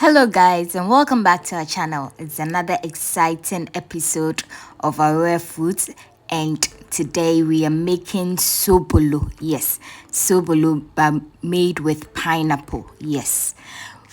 Hello guys and welcome back to our channel. It's another exciting episode of our rare foods, and today we are making sobolo. Yes, sobolo but made with pineapple. Yes,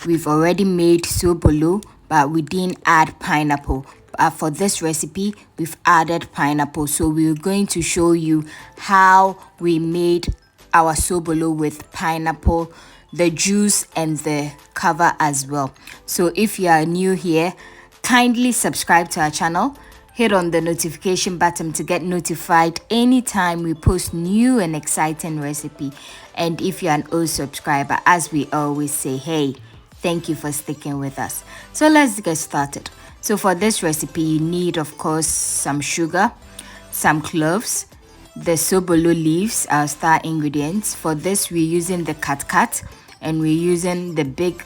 we've already made sobolo but we didn't add pineapple. For this recipe we've added pineapple, so we're going to show you how we made our sobolo with pineapple, the juice and the cover as well. So if you are new here, kindly subscribe to our channel, hit on the notification button to get notified anytime we post new and exciting recipe. And if you're an old subscriber, as we always say, hey, thank you for sticking with us. So let's get started. So for this recipe you need, of course, some sugar, some cloves, the sobolo leaves, our star ingredients. For this we're using the cut and we're using the big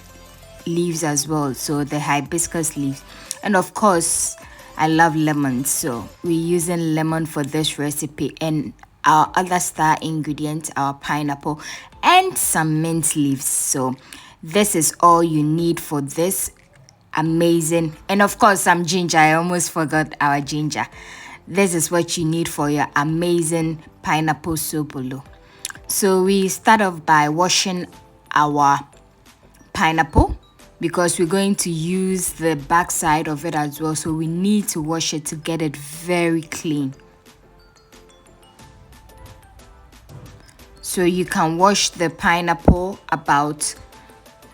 leaves as well, so the hibiscus leaves. And of course I love lemon, so we're using lemon for this recipe. And our other star ingredient, our pineapple and some mint leaves. So this is all you need for this amazing, and of course some ginger. I almost forgot our ginger. This is what you need for your amazing pineapple sobolo. So we start off by washing our pineapple because we're going to use the back side of it as well, so we need to wash it to get it very clean. So you can wash the pineapple about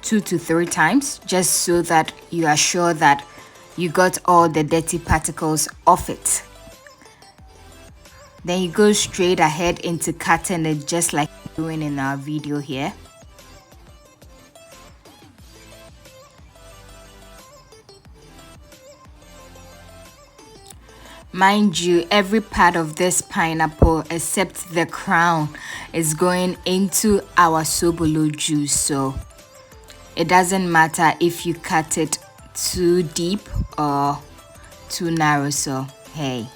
2 to 3 times, just so that you are sure that you got all the dirty particles off it. Then you go straight ahead into cutting it, just like doing in our video here. Mind you, every part of this pineapple except the crown is going into our sobolo juice, so it doesn't matter if you cut it too deep or too narrow. So hey,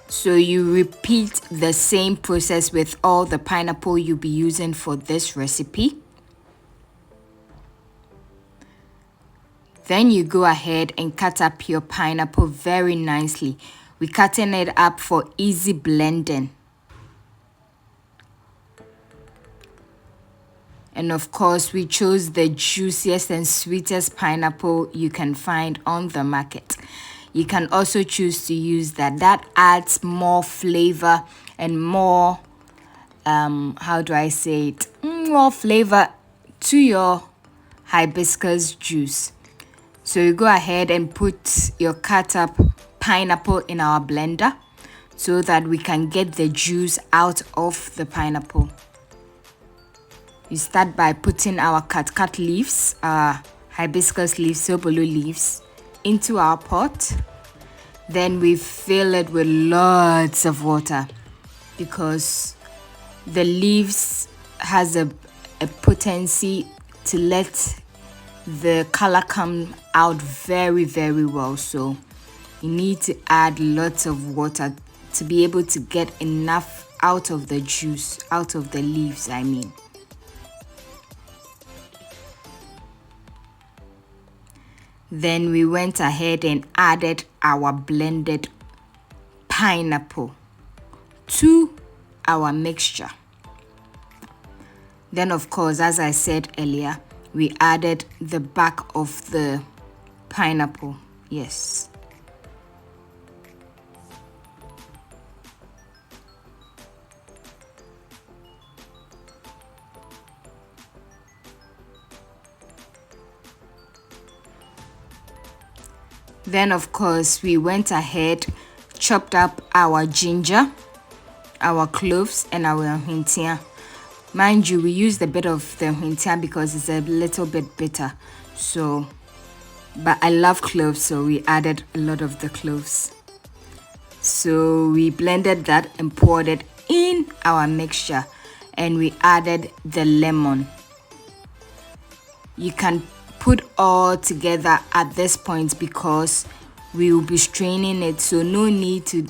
so you repeat the same process with all the pineapple you'll be using for this recipe. Then you go ahead and cut up your pineapple very nicely. We're cutting it up for easy blending. And of course we chose the juiciest and sweetest pineapple you can find on the market. You can also choose to use that adds more flavor and more more flavor to your hibiscus juice. So you go ahead and put your cut up pineapple in our blender so that we can get the juice out of the pineapple. You start by putting our cut leaves, hibiscus leaves, sobolo leaves, into our pot. Then we fill it with lots of water because the leaves has a potency to let the color come out very well. So you need to add lots of water to be able to get enough out of the juice, out of the leaves I mean. Then we went ahead and added our blended pineapple to our mixture. Then of course, as I said earlier, we added the back of the pineapple. Yes. Then of course we went ahead, chopped up our ginger, our cloves and our wintaii. Mind you, we used a bit of the wintaii because it's a little bit bitter. So, but I love cloves, so we added a lot of the cloves. So we blended that and poured it in our mixture, and we added the lemon. You can put all together at this point because we will be straining it, so no need to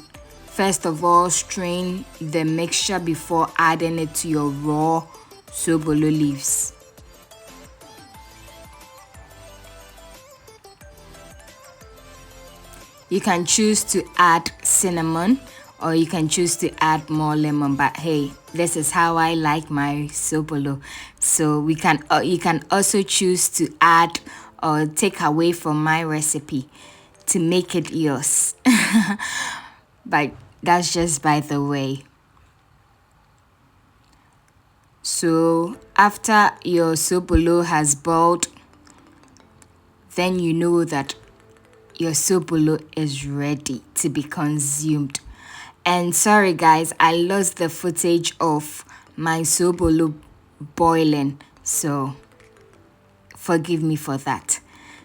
First of all, strain the mixture before adding it to your raw sobolo leaves. You can choose to add cinnamon, or you can choose to add more lemon, but hey, this is how I like my sobolo. So you can also choose to add or take away from my recipe to make it yours. But that's just by the way. So after your sobolo has boiled, then you know that your sobolo is ready to be consumed. And sorry guys, I lost the footage of my sobolo boiling, so forgive me for that.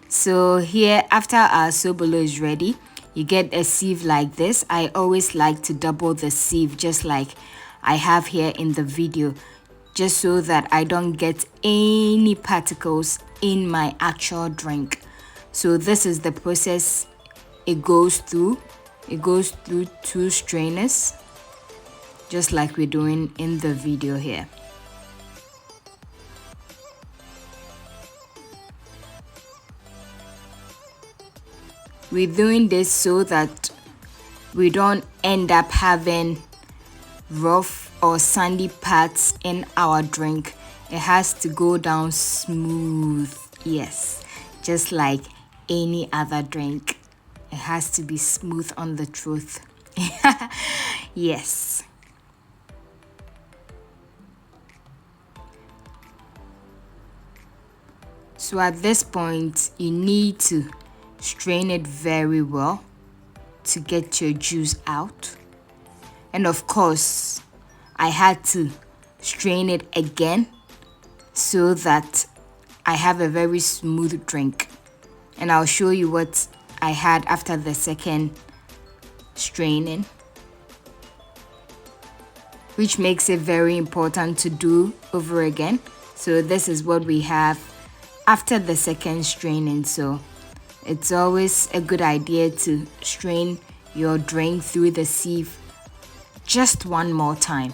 So here, after our sobolo is ready, you get a sieve like this. I always like to double the sieve, just like I have here in the video, just so that I don't get any particles in my actual drink. So this is the process it goes through. It goes through 2 strainers, just like we're doing in the video here. We're doing this so that we don't end up having rough or sandy parts in our drink. It has to go down smooth, yes, just like any other drink. It has to be smooth on the truth. Yes. So at this point, you need to strain it very well to get your juice out. And of course, I had to strain it again so that I have a very smooth drink. And I'll show you what I had after the second straining, which makes it very important to do over again. So this is what we have after the second straining. So it's always a good idea to strain your drink through the sieve just one more time.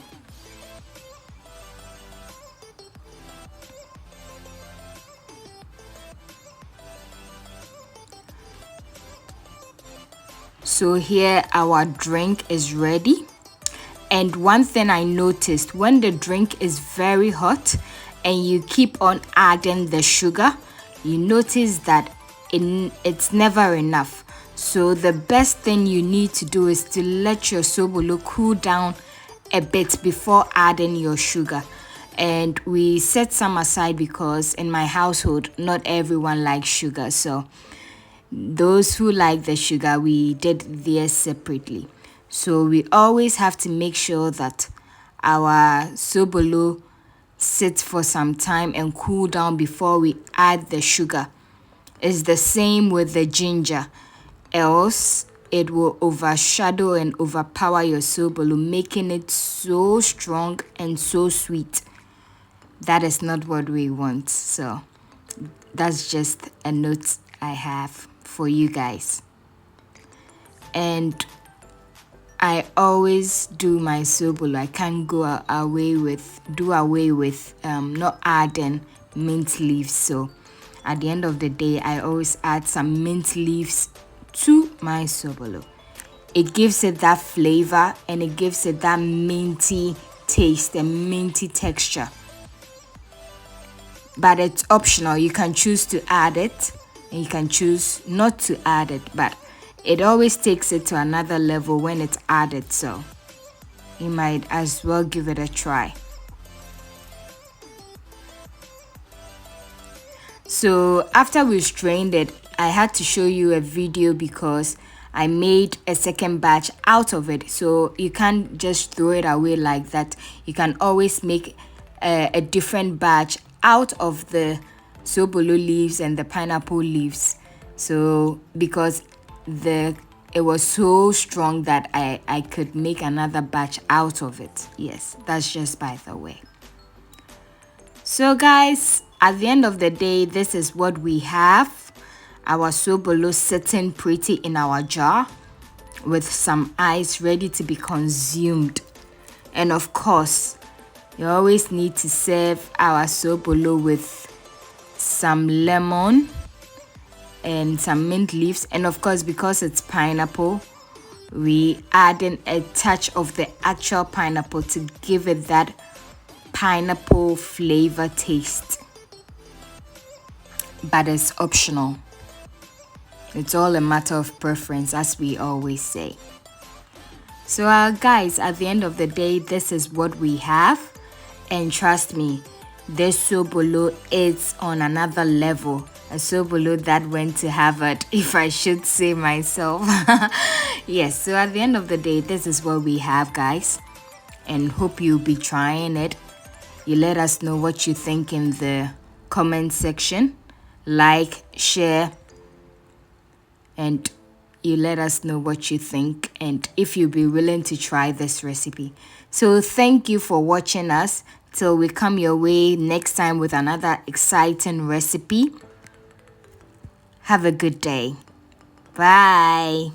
So here our drink is ready. And one thing I noticed, when the drink is very hot and you keep on adding the sugar, you notice that it's never enough. So the best thing you need to do is to let your sobolo cool down a bit before adding your sugar. And we set some aside because in my household, not everyone likes sugar. So those who like the sugar, we did theirs separately. So we always have to make sure that our sobolo sits for some time and cool down before we add the sugar. It's the same with the ginger, else it will overshadow and overpower your sobolo, making it so strong and so sweet. That is not what we want. So that's just a note I have for you guys. And I always do my sobolo. I can't do away with not adding mint leaves. So at the end of the day, I always add some mint leaves to my sobolo. It gives it that flavor and it gives it that minty taste and minty texture. But it's optional. You can choose to add it and you can choose not to add it, but it always takes it to another level when it's added, so you might as well give it a try. So after we strained it, I had to show you a video because I made a second batch out of it. So you can't just throw it away like that. You can always make a different batch out of the sobolo leaves and the pineapple leaves. So because it was so strong that I could make another batch out of it. Yes, that's just by the way. So guys, at the end of the day, this is what we have. Our sobolo sitting pretty in our jar. with some ice ready to be consumed. And of course, you always need to serve our sobolo with some lemon and some mint leaves. And of course, because it's pineapple, we add in a touch of the actual pineapple to give it that pineapple flavor taste. But it's optional. It's all a matter of preference, as we always say. So guys, at the end of the day, this is what we have. And trust me, this sobolo is on another level. A sobolo that went to Harvard, if I should say myself. Yes, so at the end of the day, this is what we have, guys. And hope you'll be trying it. You let us know what you think in the comment section. Like, share, and you let us know what you think and if you'll be willing to try this recipe. So thank you for watching us. Till we come your way next time with another exciting recipe. Have a good day. Bye.